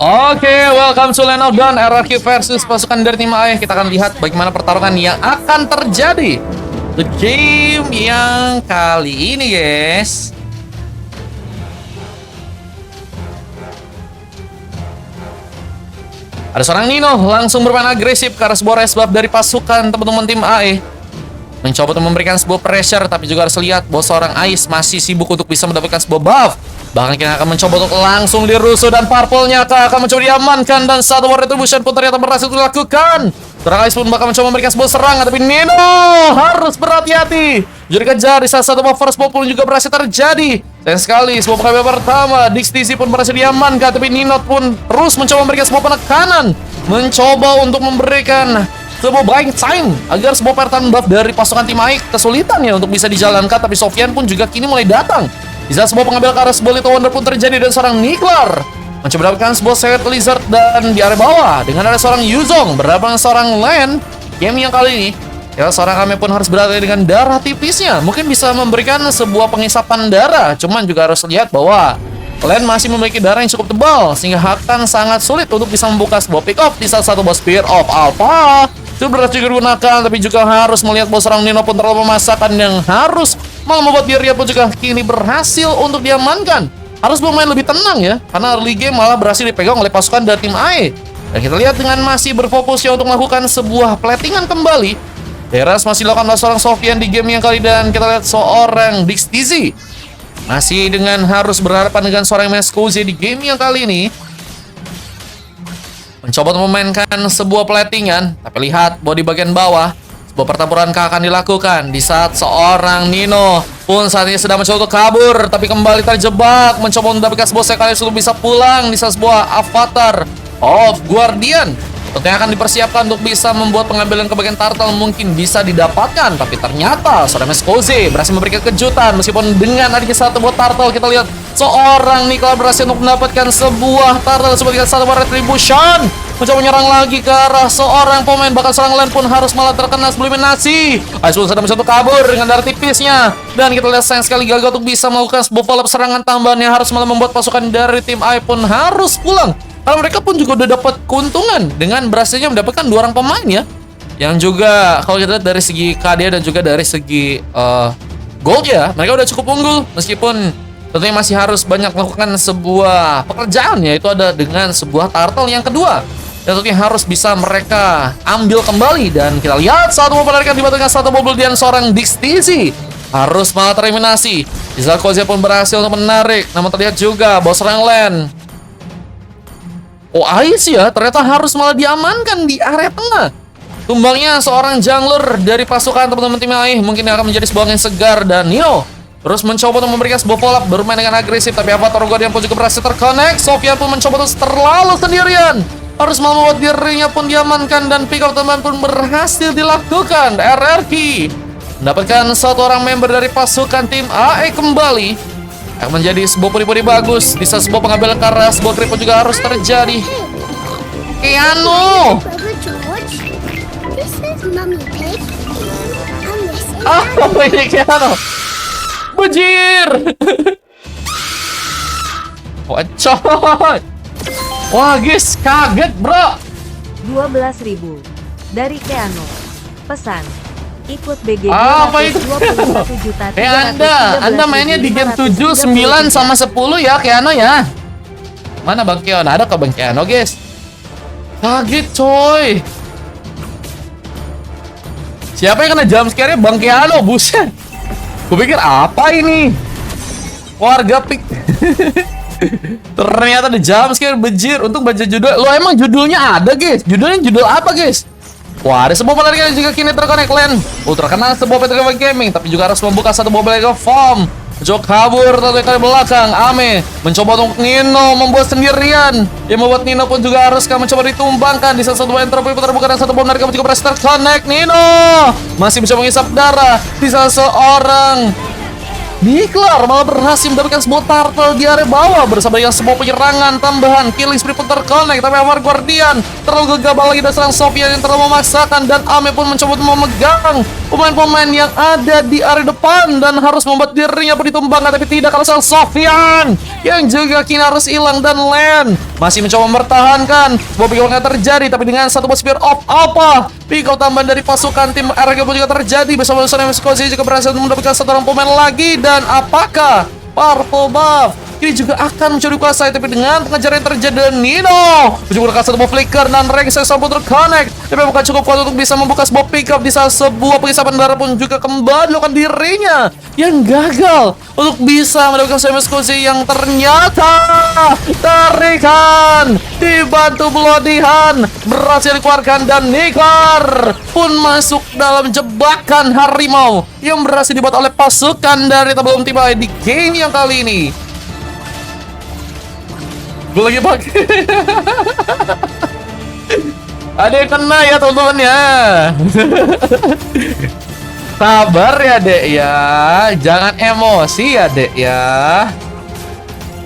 Oke, welcome to Land of Dawn, RRQ versus pasukan dari tim A. Kita akan lihat bagaimana pertarungan yang akan terjadi di game yang kali ini, guys. Ada seorang Nino langsung bermain agresif ke arah sebuah res buff dari pasukan teman-teman tim AE. Mencoba untuk memberikan sebuah pressure, tapi juga harus lihat bahwa seorang Ais masih sibuk untuk bisa mendapatkan sebuah buff. Bahkan kita akan mencoba untuk langsung dirusuh, dan purple-nya akan mencoba diamankan, dan satu war retribution pun ternyata berhasil dilakukan. Seorang Ais pun bakal mencoba memberikan sebuah serangan, tapi Nino harus berhati-hati. Jadi kejar di salah satu first blow pun juga berhasil terjadi. Dan sekali sebuah pengambilan pertama, Dixie pun berhasil diamankan, tapi Nino pun terus mencoba memberikan sebuah penekanan, mencoba untuk memberikan sebuah buying time agar sebuah pertahanan buff dari pasukan tim AE kesulitan ya untuk bisa dijalankan. Tapi Sofian pun juga kini mulai datang. Bisa sebuah pengambil ke arah sebuah Little Wonder pun terjadi, dan seorang Niklar mencoba mendapatkan sebuah Savage Lizard, dan di area bawah dengan ada seorang Yuzong berhadapan seorang Len. Game yang kali ini ya seorang Ame pun harus berada dengan darah tipisnya. Mungkin bisa memberikan sebuah pengisapan darah, cuman juga harus lihat bahwa Len masih memiliki darah yang cukup tebal, sehingga akan sangat sulit untuk bisa membuka sebuah pick off di salah satu bos Spear of Alpha. Itu berhasil digunakan, tapi juga harus melihat bahwa seorang Nino pun terlalu memasakkan yang harus malah membuat dirinya pun juga kini berhasil untuk diamankan. Harus bermain lebih tenang ya, karena early game malah berhasil dipegang oleh pasukan dari tim AE. Dan kita lihat dengan masih berfokusnya untuk melakukan sebuah platingan kembali, Teras masih dilakukan oleh seorang Sofian di game yang kali, dan kita lihat seorang Dixie masih dengan harus berhadapan dengan seorang Meskuzi di game yang kali ini. Mencoba untuk memainkan sebuah platingan, tapi lihat bahwa di bagian bawah sebuah pertempuran akan dilakukan di saat seorang Nino pun saat ini sedang mencoba untuk kabur, tapi kembali terjebak, mencoba mendapatkan sebuah sekali untuk bisa pulang di saat sebuah avatar of Guardian tentunya akan dipersiapkan untuk bisa membuat pengambilan ke bagian turtle mungkin bisa didapatkan. Tapi ternyata seorang Meskuzi berhasil memberikan kejutan, meskipun dengan adanya satu buah turtle. Kita lihat seorang Nikla berhasil untuk mendapatkan sebuah turtle sebagai satu war retribution, mencoba menyerang lagi ke arah seorang pemain. Bahkan seorang Len pun harus malah terkena sebelum eliminasi. Ais pun sedang mencoba kabur dengan darah tipisnya, dan kita lihat sayang sekali gagal untuk bisa melakukan sebuah follow up serangan tambahan yang harus malah membuat pasukan dari tim AE pun harus pulang. Kalau mereka pun juga udah dapat keuntungan dengan berhasilnya mendapatkan 2 orang pemain ya, yang juga kalau kita lihat dari segi KD dan juga dari segi gold ya, mereka udah cukup unggul, meskipun tentunya masih harus banyak melakukan sebuah pekerjaan, yaitu ada dengan sebuah turtle yang kedua yang tentunya harus bisa mereka ambil kembali. Dan kita lihat satu mobil mereka dibantu dengan satu mobil, dan seorang Dixie harus malah tereliminasi. Isla Kozia pun berhasil untuk menarik, namun terlihat juga bahwa seorang Len, Ais ya, ternyata harus malah diamankan di area tengah. Tumbangnya seorang jungler dari pasukan teman-teman tim AE mungkin akan menjadi sebuah angin segar, dan Nino terus mencoba untuk memberikan sebuah follow-up bermain dengan agresif, tapi Avatar Guardian pun juga berhasil terconnect. Sofian pun mencoba untuk terlalu sendirian, harus mau membuat dirinya pun diamankan, dan pick up teman pun berhasil dilakukan. RRQ mendapatkan satu orang member dari pasukan tim AE kembali. Akan menjadi sebuah puri-puri bagus. Bisa sebuah pengambilan karena sebuah creep pun juga harus terjadi. Keanu! Ini Keanu! Bujir! Wacot! Wah guys, kaget bro! 12.000 dari Keanu. Pesan: ikut BGG apa itu? 21 juta. Anda mainnya di game 7, 9 sama 10 ya Keanu ya. Mana Bang Keanu? Ada ke Bang Keanu guys? Kaget coy. Siapa yang kena jump scare-nya? Bang Keanu, buset. Gue pikir apa ini? Warga pik. Ternyata ada jump scare, bejir. Untung baca judul. Lo emang judulnya ada guys? Judulnya judul apa guys? Wah, ada sebuah penarikan yang juga kini terkonek Len. Terkena sebuah Petrol Gaming, tapi juga harus membuka satu mobil Lego Form. Mencoba kabur dari kali belakang. Ame mencoba untuk Nino membuat sendirian, yang membuat Nino pun juga harus mencoba ditumbangkan di salah satu entropy terbuka, dan satu bom dari kamu juga berhasil terkonek. Nino masih bisa menghisap darah di salah seorang Niklar malah berhasil mendapatkan sebuah turtle di area bawah bersama dengan sebuah penyerangan tambahan. Killing spree pun terconnect, tapi Avar Guardian terlalu gegabah lagi dan serang Sofian yang terlalu memaksakan, dan Ame pun mencoba untuk memegang pemain-pemain yang ada di area depan dan harus membuat dirinya pun ditumbangkan, tapi tidak kalau serang Sofian yang juga kini harus hilang, dan Len masih mencoba mempertahankan. Sebuah pick up terjadi, tapi dengan satu spear of apa pick up tambahan dari pasukan tim RG pun juga terjadi bersama dengan Skozi juga berhasil mendapatkan satu orang pemain lagi. Dan apakah Purple Buff ini juga akan mencuri kuasa, tapi dengan pengejaran yang terjadi dari Nino juga berhasil satu flicker dan rank saya pun terconnect, tapi bukan cukup kuat untuk bisa membuka sebuah pick up di saat sebuah pengisapan darah pun juga kembali melakukan dirinya yang gagal untuk bisa mendapatkan Skozi yang ternyata tarikan dibantu Bloodihan berhasil dikeluarkan, dan Niklar pun masuk dalam jebakan harimau yang berhasil dibuat oleh pasukan dari Tabelum Tim AI di game yang kali ini. Gue lagi pakai. Ada yang kena ya teman-teman ya. Sabar ya dek ya, jangan emosi ya dek ya.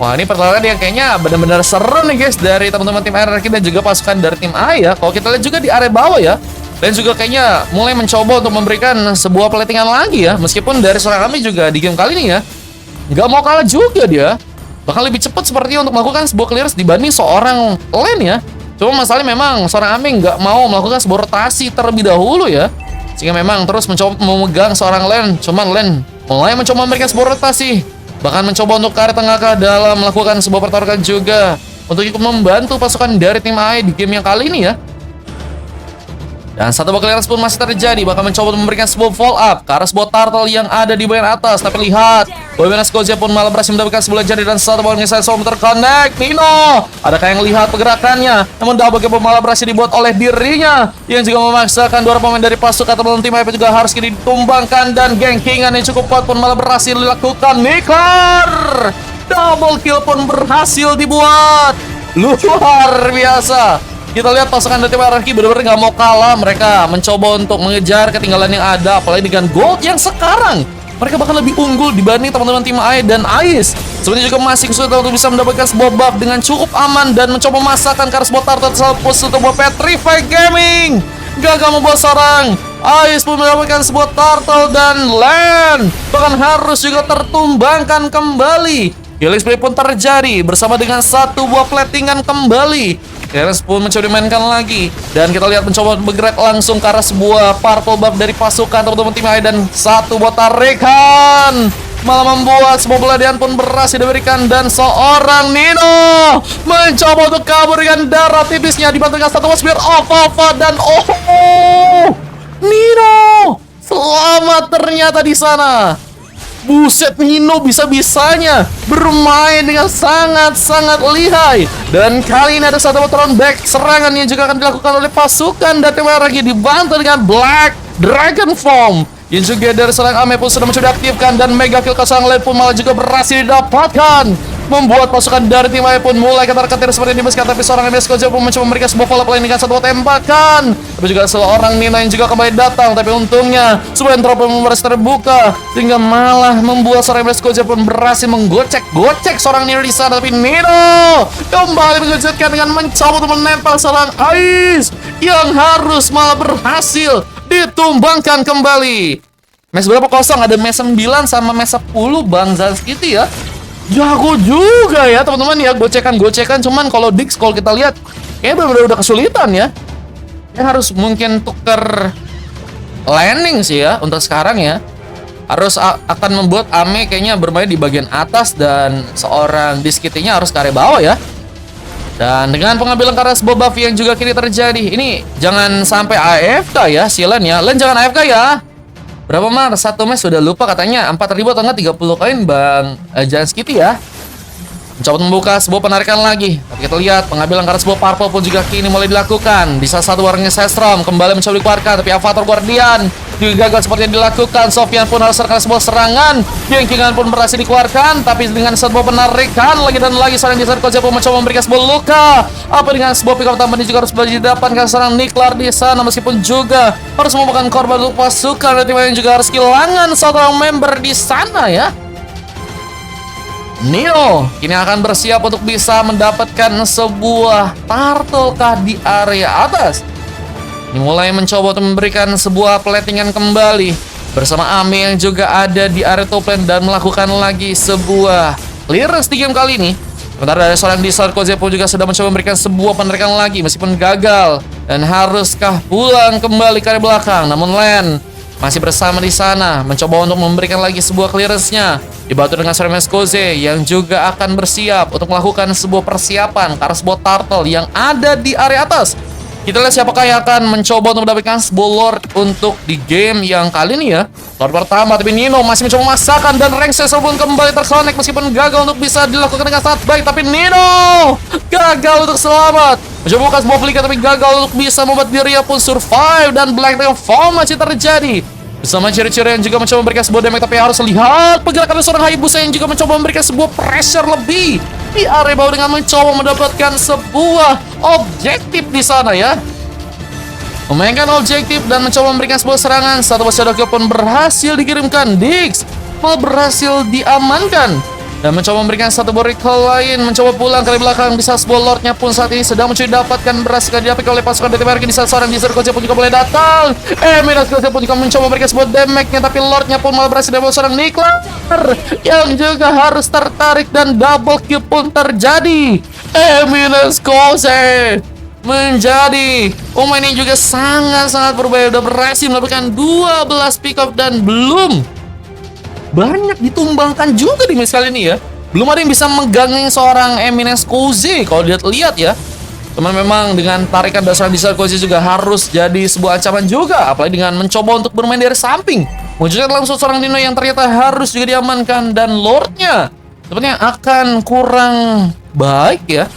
Wah, ini pertarungan yang kayaknya benar-benar seru nih guys dari teman-teman tim RRQ dan juga pasukan dari tim A ya. Kalau kita lihat juga di area bawah ya, dan juga kayaknya mulai mencoba untuk memberikan sebuah platingan lagi ya. Meskipun dari seorang kami juga di game kali ini ya nggak mau kalah juga dia, bahkan lebih cepat sepertinya untuk melakukan sebuah clearance dibanding seorang Len ya. Cuma masalahnya memang seorang Aming nggak mau melakukan sebuah rotasi terlebih dahulu ya, sehingga memang terus mencoba memegang seorang Len. Cuman Len mulai mencoba memberikan sebuah rotasi, bahkan mencoba untuk ke arah tengah dalam melakukan sebuah pertarungan juga untuk ikut membantu pasukan dari tim AI di game yang kali ini ya. Dan satu buah clearance pun masih terjadi, bahkan mencoba untuk memberikan sebuah follow up ke arah sebuah turtle yang ada di bagian atas. Tapi lihat, Boyman Skozia pun malah berhasil mendapatkan sebuah jari dan satu buah ngeset soal terconnect. Nino, adakah yang lihat pergerakannya? Namun double kill pun malah berhasil dibuat oleh dirinya, yang juga memaksakan dua pemain dari pasukan Tabelum Tim AI juga harus kini ditumbangkan, dan gangkingan yang cukup kuat pun malah berhasil dilakukan. Niklar, double kill pun berhasil dibuat. Luar biasa. Kita lihat pasukan dari tim RRQ benar-benar nggak mau kalah. Mereka mencoba untuk mengejar ketinggalan yang ada, apalagi dengan gold yang sekarang mereka bahkan lebih unggul dibanding teman-teman tim AI dan Ais. Sebenarnya juga masih kesulitan untuk bisa mendapatkan sebuah buff dengan cukup aman dan mencoba memasakkan ke arah sebuah turtle salpus untuk buat Petrify Gaming. Gagal membuat sarang. Ais pun mendapatkan sebuah turtle dan Len bahkan harus juga tertumbangkan kembali. Killing spree pun terjadi bersama dengan satu buah platingan kembali. Keres pun mencoba dimainkan lagi, dan kita lihat mencoba bergerak langsung ke arah sebuah purple buff dari pasukan teman-teman tim AI, dan satu buat tarikan malah membuat sebuah peladian pun berhasil diberikan, dan seorang Nino mencoba untuk kabur dengan darah tipisnya dibantu dengan satu spear of Alpha, dan Nino selamat ternyata di sana. Buset, Nino bisa-bisanya bermain dengan sangat-sangat lihai. Dan kali ini ada satu turn back serangan yang juga akan dilakukan oleh pasukan dan tim lagi dibantu dengan Black Dragon Form yang juga dari seorang Ame pun sudah mencoba diaktifkan, dan mega kill kesang lain pun malah juga berhasil didapatkan, membuat pasukan dari tim AI pun mulai ketar-ketir seperti ini. Tapi seorang MS Kojo pun mencoba memberikan sebuah follow up lain dengan satu tembakan, tapi juga seorang Nino yang juga kembali datang, tapi untungnya sebuah entropy pun berhasil terbuka sehingga malah membuat seorang MS Kojo pun berhasil menggocek seorang Nino di sana. Tapi Nino kembali mengejutkan dengan mencoba untuk menempel seorang Ais yang harus malah berhasil ditumbangkan kembali. Match berapa kosong? Ada match 9 sama match 10 Bang Zanskity ya. Jago juga ya teman-teman ya, gocekan. Cuman kalau Dix kalau kita lihat kayaknya benar-benar udah kesulitan ya. Harus mungkin tuker landing sih ya untuk sekarang ya. Harus akan membuat Ame kayaknya bermain di bagian atas, dan seorang Diskitinya harus ke area bawah ya. Dan dengan pengambilan karena sebuah buff yang juga kini terjadi, ini jangan sampai AFK ya si Len ya. Len jangan AFK ya. Berapa Mar? Satu match sudah lupa katanya 4.000 atau enggak 30 koin Bang Janskity ya. Mencoba membuka sebuah penarikan lagi, tapi kita lihat pengambilan karena sebuah purple pun juga kini mulai dilakukan. Di salah satu warungnya Sestrom kembali mencoba dikeluarkan, tapi Avatar Guardian juga gagal seperti yang dilakukan. Sofian pun harus serang sebuah serangan, Gengkingan pun berhasil dikeluarkan, tapi dengan sebuah penarikan lagi dan lagi seorang Desain Koja pun mencoba memberikan sebuah luka. Apa dengan sebuah pick up tambahan ini juga harus didapatkan seorang Niklar di sana, meskipun juga harus merupakan korban untuk pasukan tim yang juga harus kehilangan seorang member di sana ya. Nino kini akan bersiap untuk bisa mendapatkan sebuah turtle kah di area atas. Ini mulai mencoba untuk memberikan sebuah platingan kembali bersama Ame yang juga ada di area top lane dan melakukan lagi sebuah clearance di game kali ini. Sementara dari seorang Discord Koze pun juga sudah mencoba memberikan sebuah penerikan lagi meskipun gagal. Dan haruskah pulang kembali ke area belakang? Namun Len masih bersama di sana, mencoba untuk memberikan lagi sebuah clearance-nya. Dibantu dengan seorang Koze yang juga akan bersiap untuk melakukan sebuah persiapan karena sebuah turtle yang ada di area atas. Kita lihat siapakah yang akan mencoba untuk mendapatkan sebuah Lord untuk di game yang kali ini ya. Lord pertama, tapi Nino masih mencoba memasakkan dan Rengses pun kembali terkonek meskipun gagal untuk bisa dilakukan dengan sangat baik. Tapi Nino gagal untuk selamat. Mencoba buka sebuah flicker tapi gagal untuk bisa membuat dirinya pun survive. Dan Black Dragon Fall masih terjadi. Bersama ciri-ciri yang juga mencoba memberikan sebuah damage, tapi harus lihat pergerakan dari seorang Hayabusa yang juga mencoba memberikan sebuah pressure lebih di area bawah dengan mencoba mendapatkan sebuah objektif di sana ya. Memainkan objektif dan mencoba memberikan sebuah serangan. Satu Shadow pun berhasil dikirimkan. Dix malah berhasil diamankan dan mencoba memberikan satu recall lain, mencoba pulang ke belakang. Bisa sebuah Lordnya pun saat ini sedang mencuri dapatkan, berhasil didapatkan oleh pasukan dari TMRG. Di saat seorang Discord Koze pun juga boleh datang. Midas Koze pun juga mencoba memberikan sebuah damage-nya, tapi Lordnya pun malah berhasil dari seorang Niklar yang juga harus tertarik dan double kill pun terjadi. Midas Koze menjadi pemain ini juga sangat-sangat berbahaya. Udah berhasil mendapatkan 12 pick off dan belum banyak ditumbangkan juga di match kali ini ya. Belum ada yang bisa mengganggu seorang Eminence Koze kalau lihat ya. Cuman memang dengan tarikan dasar Discord Koze juga harus jadi sebuah ancaman juga, apalagi dengan mencoba untuk bermain dari samping. Munculnya langsung seorang Dino yang ternyata harus juga diamankan, dan Lordnya sepertinya akan kurang baik ya.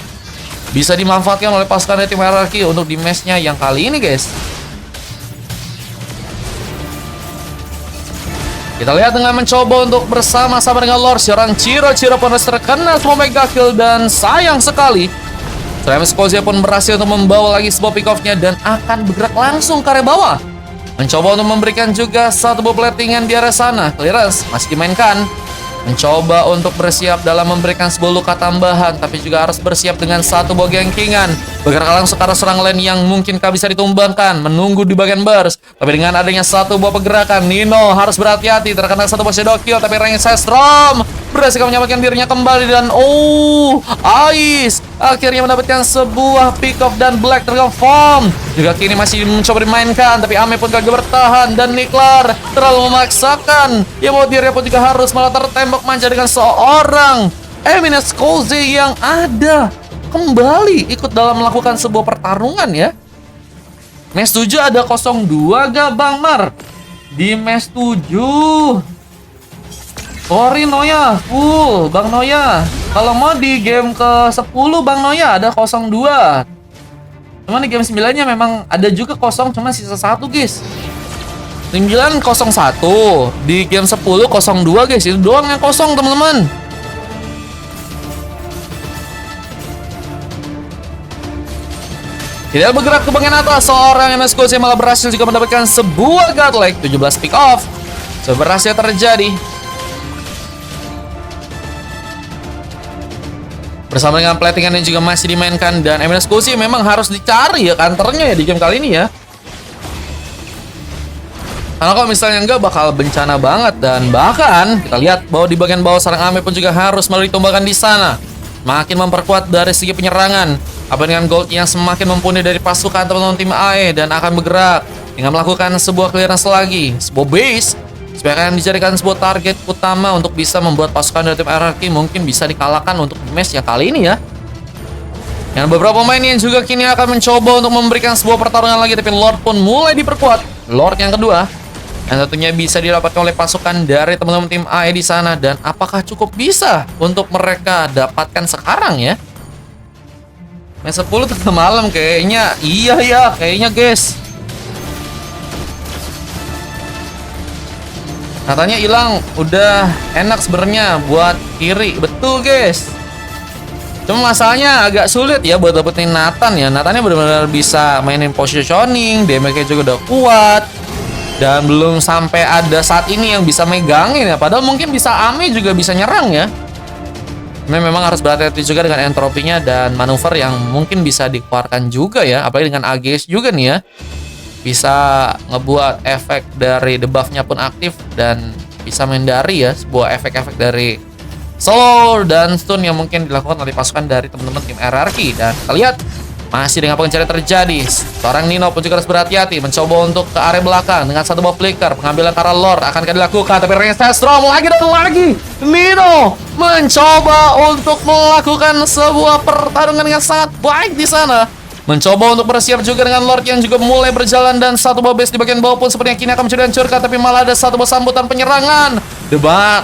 Bisa dimanfaatkan oleh pasukan dari tim hierarki untuk di match-nya yang kali ini guys. Kita lihat dengan mencoba untuk bersama-sama dengan Lord, seorang Ciro pun harus terkena semua mega kill, dan sayang sekali Travis Koze pun berhasil untuk membawa lagi sebuah pick off-nya dan akan bergerak langsung ke area bawah. Mencoba untuk memberikan juga satu buah platingan di area sana. Clearance masih dimainkan. Mencoba untuk bersiap dalam memberikan sebuah luka tambahan, tapi juga harus bersiap dengan satu buah gengkingan. Bergerak langsung ke arah serang lane yang mungkinkah bisa ditumbangkan. Menunggu di bagian burst. Tapi dengan adanya satu buah pergerakan, Nino harus berhati-hati. Terkena satu buah shadow kill, tapi Rengses Strom berhasil menyelamatkan dirinya kembali. Dan Ice akhirnya mendapatkan sebuah pick off dan Black Dragon Form juga kini masih mencoba dimainkan, tapi Ame pun gagal bertahan dan Niklar terlalu memaksakan. Ya mau dirinya pun juga harus malah tertembak manja dengan seorang Eminence Koze yang ada kembali ikut dalam melakukan sebuah pertarungan ya. Match 7 ada 0-2 gak Bang Mar? Di match 7 sorry Noya, full Bang Noya. Kalau mau di game ke-10 Bang Noya ada 0-2. Cuman di game 9-nya memang ada juga kosong, cuma sisa 1 guys. 9-0-1. Di game 10 0-2 guys. Itu doang yang kosong teman-teman. Tidak bergerak ke bagian atas, seorang Eminence Koze malah berhasil juga mendapatkan sebuah godlike. 17 pick off berhasil terjadi. Bersama dengan platingan yang juga masih dimainkan, dan Eminence Koze memang harus dicari ya counternya ya di game kali ini ya. Karena kalau misalnya enggak bakal bencana banget, dan bahkan kita lihat bahwa di bagian bawah sarang Ame pun juga harus melalui tumbakan di sana. Makin memperkuat dari segi penyerangan. Apa dengan gold yang semakin mumpuni dari pasukan teman-teman tim AE, dan akan bergerak dengan melakukan sebuah clearance lagi, sebuah base supaya akan dijadikan sebuah target utama untuk bisa membuat pasukan dari tim hierarki mungkin bisa dikalahkan untuk match yang kali ini ya. Dan beberapa pemain yang juga kini akan mencoba untuk memberikan sebuah pertarungan lagi, tapi Lord pun mulai diperkuat. Lord yang kedua yang tentunya bisa didapatkan oleh pasukan dari teman-teman tim AE di sana, dan apakah cukup bisa untuk mereka dapatkan sekarang ya? Match 10 tengah malam kayaknya. Iya ya, kayaknya guys. Katanya hilang, udah enak sebenarnya buat kiri. Betul guys. Cuma masalahnya agak sulit ya buat dapetin Nathan ya. Nathannya benar-benar bisa mainin positioning, damage-nya juga udah kuat. Dan belum sampai ada saat ini yang bisa megangin ya. Padahal mungkin bisa Ame juga bisa nyerang ya. Memang harus berhati-hati juga dengan entropinya dan manuver yang mungkin bisa dikeluarkan juga ya. Apalagi dengan AGS juga nih ya. Bisa ngebuat efek dari debuff-nya pun aktif dan bisa menghindari ya sebuah efek-efek dari slow dan stun yang mungkin dilakukan oleh pasukan dari teman-teman tim RRQ. Dan kita lihat masih dengan pencarian terjadi. Seorang Nino pun juga harus berhati-hati mencoba untuk ke area belakang dengan satu buah flicker. Pengambilan para lord akankah dilakukan, tapi Restastrom lagi dan lagi Nino mencoba untuk melakukan sebuah pertarungan yang sangat baik di sana. Mencoba untuk bersiap juga dengan Lord yang juga mulai berjalan. Dan satu buah base di bagian bawah pun sepertinya kini akan mencoba dihancurkan. Tapi malah ada satu buah sambutan penyerangan.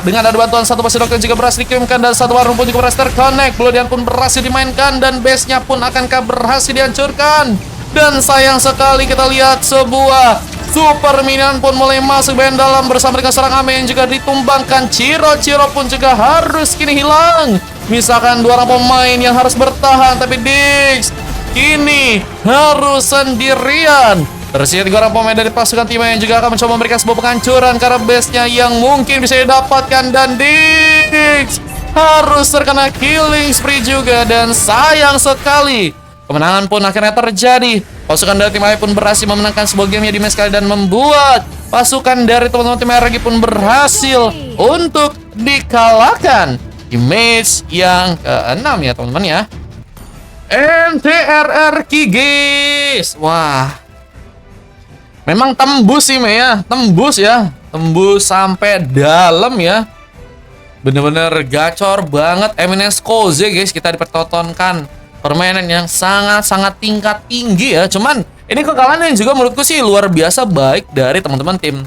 Dengan ada bantuan satu buah sidok yang juga berhasil dikirimkan. Dan satu buah pun juga berhasil terconnect. Blodian pun berhasil dimainkan. Dan base-nya pun akankah berhasil dihancurkan. Dan sayang sekali kita lihat sebuah Super Minion pun mulai masuk bagian dalam bersama dengan seorang Ame yang juga ditumbangkan. Ciro pun juga harus kini hilang. Misalkan dua orang pemain yang harus bertahan. Tapi Dix kini harus sendirian. Tersisa 3 orang pemain dari pasukan tim yang juga akan mencoba memberikan sebuah penghancuran karena base-nya yang mungkin bisa didapatkan. Dan Dix harus terkena killing spree juga. Dan sayang sekali kemenangan pun akhirnya terjadi. Pasukan dari tim A pun berhasil memenangkan sebuah game di match kali dan membuat pasukan dari teman-teman tim RRQ pun berhasil untuk dikalahkan di match yang ke-6 ya teman-teman ya. NTRRQ guys. Wah, memang tembus sih ya. Tembus sampai dalam ya. Bener-bener gacor banget. Eminence Koze guys, kita dipertontonkan permainan yang sangat-sangat tingkat tinggi ya. Cuman ini kekalahan yang juga menurutku sih luar biasa baik dari teman-teman tim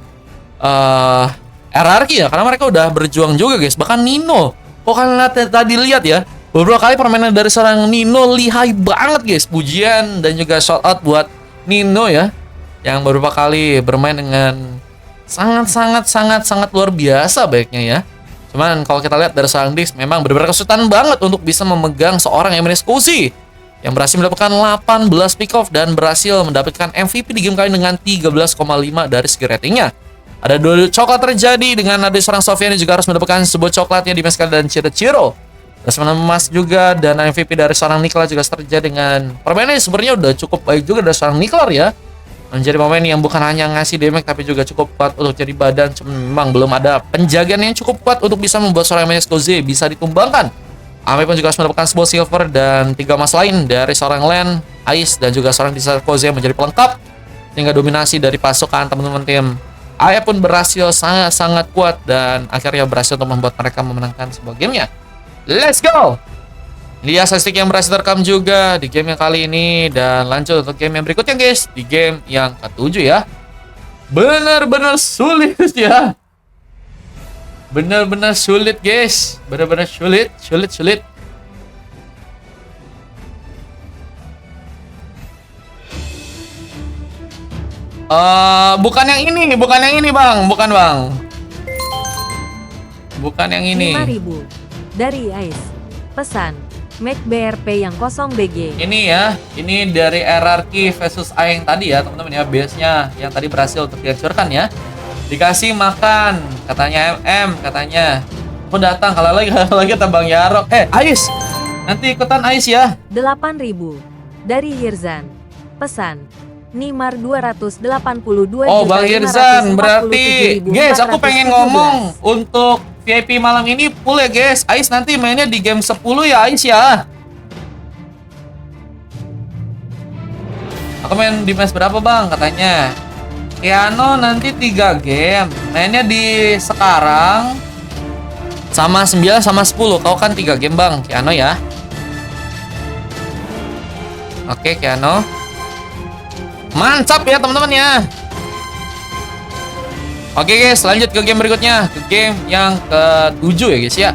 RRQ ya. Karena mereka udah berjuang juga guys. Bahkan Nino, kok kalian tadi lihat ya, beberapa kali permainan dari seorang Nino lihai banget guys. Pujian dan juga shout out buat Nino ya, yang beberapa kali bermain dengan sangat luar biasa baiknya ya. Cuman kalau kita lihat dari seorang Dix memang benar-benar kesulitan banget untuk bisa memegang seorang Eminence Koze yang berhasil mendapatkan 18 pick off dan berhasil mendapatkan MVP di game kali dengan 13,5 dari segi ratingnya. Ada 2 coklat terjadi dengan ada seorang Sofian yang juga harus mendapatkan sebuah coklatnya di match kali dan Ciro. Terus emas juga dan MVP dari seorang Niklar juga terjadi dengan permainan sebenarnya udah cukup baik juga dari seorang Niklar ya. Menjadi pemain yang bukan hanya ngasih damage tapi juga cukup kuat untuk jadi badan. Cuma memang belum ada penjagaan yang cukup kuat untuk bisa membuat seorang Eminence Koze bisa ditumbangkan. Ame pun juga harus mendapatkan sebuah silver dan 3 emas lain dari seorang Len, Ice dan juga seorang Disa Koze yang menjadi pelengkap. Sehingga dominasi dari pasukan teman-teman tim Aya pun berhasil sangat kuat dan akhirnya berhasil untuk membuat mereka memenangkan sebuah gamenya. Let's go! Lihat statistik yang berhasil terekam juga di game yang kali ini. Dan lanjut untuk game yang berikutnya guys. Di game yang ke-7 ya. Bener-bener sulit ya. Bener-bener sulit guys. Bener-bener sulit. Bukan yang ini bang. Bukan bang. Bukan yang ini. 5.000 dari Ice. Pesan Make BRP yang kosong BG. Ini ya, ini dari RRQ versus A yang tadi ya teman-teman ya, base-nya yang tadi berhasil untuk dihancurkan ya. Dikasih makan, katanya MM, katanya. Aku datang kalau lagi Bang Yarok. Ais, nanti ikutan Ais ya. 8.000 dari Hirzan. Pesan Nimar 282. Oh Bang Hirzan, berarti guys aku pengen ngomong untuk VIP malam ini full ya guys. Ais nanti mainnya di game 10 ya Ais ya. Aku main di match berapa bang katanya. Keanu nanti 3 game. Mainnya di sekarang sama 9 sama 10. Kau kan 3 game bang Keanu ya. Oke Keanu. Mantap ya teman-teman ya. Oke guys, lanjut ke game berikutnya. Ke game yang ke-7 ya guys ya.